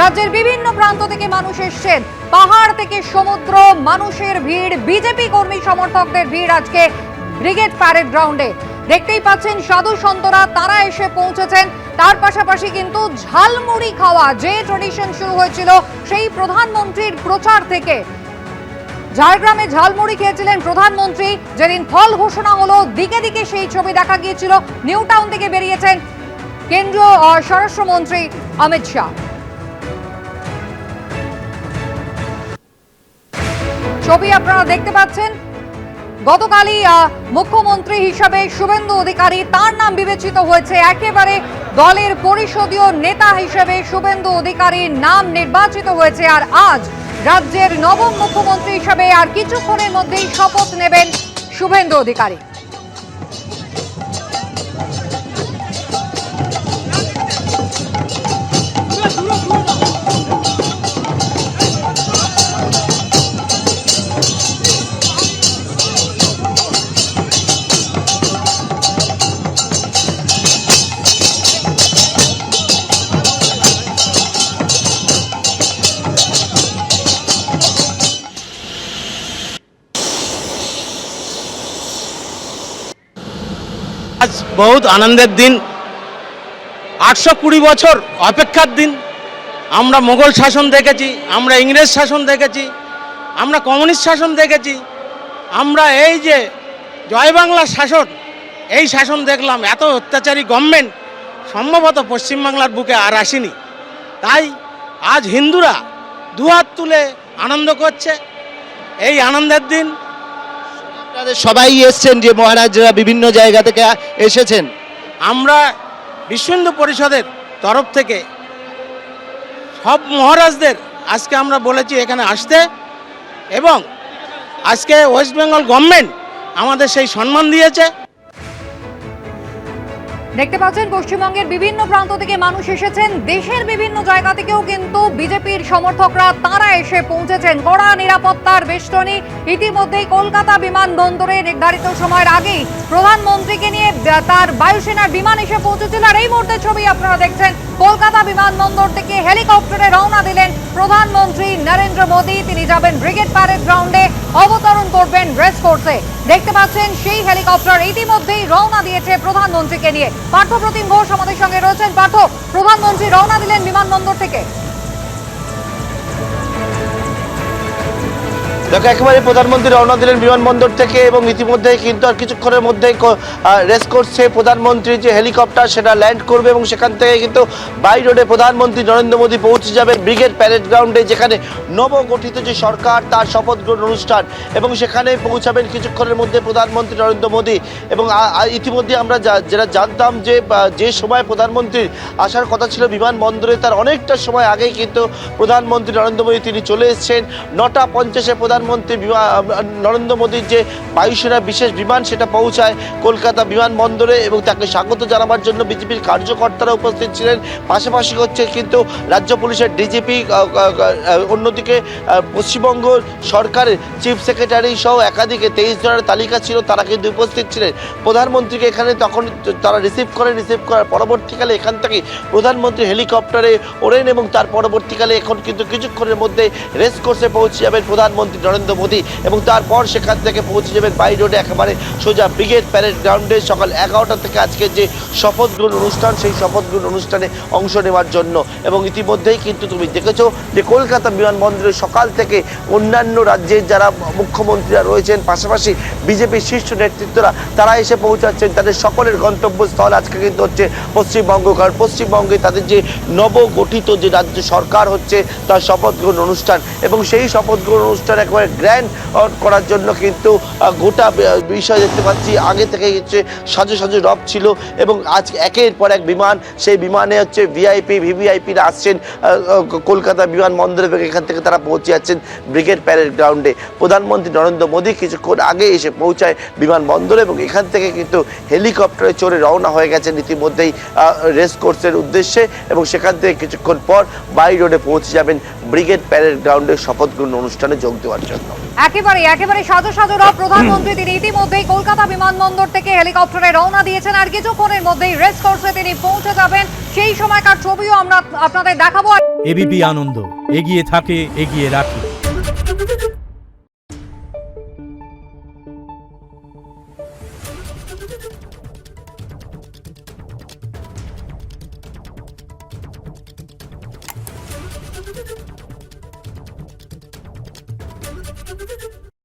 রাজ্যের বিভিন্ন প্রান্ত থেকে মানুষ এসেছেন, পাহাড় থেকে সমুদ্র, মানুষের ভিড়, বিজেপি কর্মী সমর্থকদের ভিড় আজকে ব্রিগেড প্যারেড গ্রাউন্ডে। দেখতেই পাচ্ছেন সাধু সন্তরা তারা এসে পৌঁছেছেন। তার পাশাপাশি কিন্তু ঝালমুড়ি খাওয়া যে ট্রেডিশন শুরু হয়েছিল সেই প্রধানমন্ত্রীর প্রচার থেকে। ঝাড়গ্রামে ঝালমুড়ি খেয়েছিলেন প্রধানমন্ত্রী, যেদিন ফল ঘোষণা হলো দিকে দিকে সেই ছবি দেখা গিয়েছিল। নিউ টাউন থেকে বেরিয়েছেন কেন্দ্রীয় স্বরাষ্ট্রমন্ত্রী অমিত শাহ। ছবি আপনারা দেখতে পাচ্ছেন। গতকালই মুখ্যমন্ত্রী হিসাবে শুভেন্দু অধিকারী, তার নাম বিবেচিত হয়েছে। একেবারে দলের পরিষদীয় নেতা হিসেবে শুভেন্দু অধিকারীর নাম নির্বাচিত হয়েছে। আর আজ রাজ্যের নবম মুখ্যমন্ত্রী হিসাবে আর কিছুক্ষণের মধ্যেই শপথ নেবেন শুভেন্দু অধিকারী। আজ বহুত আনন্দের দিন, 820 বছর অপেক্ষার দিন। আমরা মোগল শাসন দেখেছি, আমরা ইংরেজ শাসন দেখেছি, আমরা কমিউনিস্ট শাসন দেখেছি, আমরা এই যে জয় বাংলা শাসন, এই শাসন দেখলাম। এত অত্যাচারী গভর্নমেন্ট সম্ভবত পশ্চিমবাংলার বুকে আর আসেনি। তাই আজ হিন্দুরা দুহাত তুলে আনন্দ করছে। এই আনন্দের দিন সবাই এসছেন, যে মহারাজরা বিভিন্ন জায়গা থেকে এসেছেন। আমরা বিশ্ব হিন্দু পরিষদের তরফ থেকে সব মহারাজদের আজকে আমরা বলেছি এখানে আসতে, এবং আজকে ওয়েস্ট বেঙ্গল গভর্নমেন্ট আমাদের সেই সম্মান দিয়েছে। দেখতে পাচ্ছেন পশ্চিমবঙ্গের বিভিন্ন প্রান্ত থেকে মানুষ এসেছেন, দেশের বিভিন্ন জায়গা থেকেও কিন্তু বিজেপির সমর্থকরা তারা এসে পৌঁছেছেন। কড়া নিরাপত্তার বেষ্টনী। ইতিমধ্যেই কলকাতা বিমানবন্দরে নির্ধারিত সময়ের আগেই প্রধানমন্ত্রীকে নিয়ে তার বায়ুসেনার বিমান এসে পৌঁছেছিল। আর এই মুহূর্তে ছবি আপনারা দেখছেন, কলকাতা বিমানবন্দর থেকে হেলিকপ্টারে রওনা দিলেন প্রধানমন্ত্রী নরেন্দ্র মোদী। তিনি যাবেন ব্রিগেড প্যারেড গ্রাউন্ডে, অবতরণ করবেন রেস কোর্সে। দেখতে পাচ্ছেন সেই হেলিকপ্টার ইতিমধ্যেই রওনা দিয়েছে প্রধানমন্ত্রীকে নিয়ে। পার্থপ্রতিম ঘোষ আমাদের সঙ্গে রয়েছেন। পার্থ, প্রধানমন্ত্রী রওনা দিলেন বিমানবন্দর থেকে। দেখো, একেবারে প্রধানমন্ত্রী রওনা দিলেন বিমানবন্দর থেকে, এবং ইতিমধ্যেই কিন্তু আর কিছুক্ষণের মধ্যেই রেস করছে প্রধানমন্ত্রী যে হেলিকপ্টার, সেটা ল্যান্ড করবে, এবং সেখান থেকে কিন্তু বাই রোডে প্রধানমন্ত্রী নরেন্দ্র মোদী পৌঁছে যাবেন ব্রিগেড প্যারেড গ্রাউন্ডে, যেখানে নবগঠিত যে সরকার তার শপথ গ্রহণ অনুষ্ঠান, এবং সেখানে পৌঁছাবেন কিছুক্ষণের মধ্যে প্রধানমন্ত্রী নরেন্দ্র মোদী। এবং ইতিমধ্যে আমরা যেটা জানতাম যে সময় প্রধানমন্ত্রীর আসার কথা ছিল বিমানবন্দরে, তার অনেকটা সময় আগেই কিন্তু প্রধানমন্ত্রী নরেন্দ্র মোদী তিনি চলে এসেছেন। 9:50 প্রধানমন্ত্রী নরেন্দ্র মোদীর যে বায়ুসেনা বিশেষ বিমান সেটা পৌঁছায় কলকাতা বিমানবন্দরে, এবং তাকে স্বাগত জানাবার জন্য বিজেপির কার্যকর্তারা উপস্থিত ছিলেন। পাশাপাশি হচ্ছে কিন্তু রাজ্য পুলিশের ডিজিপি, অন্যদিকে পশ্চিমবঙ্গ সরকারের চিফ সেক্রেটারি সহ একাধিক 23 জনের তালিকা ছিল, তারা কিন্তু উপস্থিত ছিলেন। প্রধানমন্ত্রীকে এখানে তখন তারা রিসিভ করার পরবর্তীকালে এখান থেকে প্রধানমন্ত্রী হেলিকপ্টারে ওড়েন, এবং তার পরবর্তীকালে এখন কিন্তু কিছুক্ষণের মধ্যে রেস কোর্সে পৌঁছে যাবেন প্রধানমন্ত্রী নরেন্দ্র মোদী, এবং তারপর সেখান থেকে পৌঁছে যাবেন বাই রোডে একেবারে সোজা ব্রিগেড প্যারেড গ্রাউন্ডে সকাল 11টা থেকে আজকে যে শপথ গ্রহণ অনুষ্ঠান, সেই শপথ গ্রহণ অনুষ্ঠানে অংশ নেওয়ার জন্য। এবং ইতিমধ্যেই কিন্তু তুমি দেখেছো যে কলকাতা বিমানবন্দরে সকাল থেকে অন্যান্য রাজ্যের যারা মুখ্যমন্ত্রীরা রয়েছেন, পাশাপাশি বিজেপির শীর্ষ নেতৃত্বরা তারা এসে পৌঁছাচ্ছেন। তাদের সকলের গন্তব্যস্থল আজকে কিন্তু হচ্ছে পশ্চিমবঙ্গ, কারণ পশ্চিমবঙ্গে তাদের যে নবগঠিত যে রাজ্য সরকার হচ্ছে তার শপথ গ্রহণ অনুষ্ঠান, এবং সেই শপথ গ্রহণ অনুষ্ঠান একেবারে গ্র্যান্ড করার জন্য কিন্তু গোটা বিষয় দেখতে পাচ্ছি আগে থেকে হচ্ছে সাজো সাজো রব ছিল, এবং আজ একের পর এক বিমান, সেই বিমানে হচ্ছে ভিভিআইপিরা আসছেন কলকাতা বিমানবন্দরে, এবং এখান থেকে তারা পৌঁছে যাচ্ছেন ব্রিগেড প্যারেড গ্রাউন্ডে। প্রধানমন্ত্রী নরেন্দ্র মোদী কিছুক্ষণ আগে এসে পৌঁছায় বিমানবন্দরে, এবং এখান থেকে কিন্তু হেলিকপ্টারে চড়ে রওনা হয়ে গেছেন ইতিমধ্যেই রেস কোর্সের উদ্দেশ্যে, এবং সেখান থেকে কিছুক্ষণ পর বাই রোডে পৌঁছে যাবেন ব্রিগেড প্যারেড গ্রাউন্ডের শপথ গ্রহণ অনুষ্ঠানে যোগ দেওয়ার জন্য। একেবারে সাজো রব প্রধানমন্ত্রী তিনি ইতিমধ্যেই কলকাতা বিমানবন্দর থেকে হেলিকপ্টারে রওনা দিয়েছেন, আর কিছুক্ষণের মধ্যেই রেস কোর্সে তিনি পৌঁছে যাবেন। সেই সময়কার ছবিও আমরা আপনাদের দেখাবো। এবিপি আনন্দ, এগিয়ে থাকে, এগিয়ে রাখে।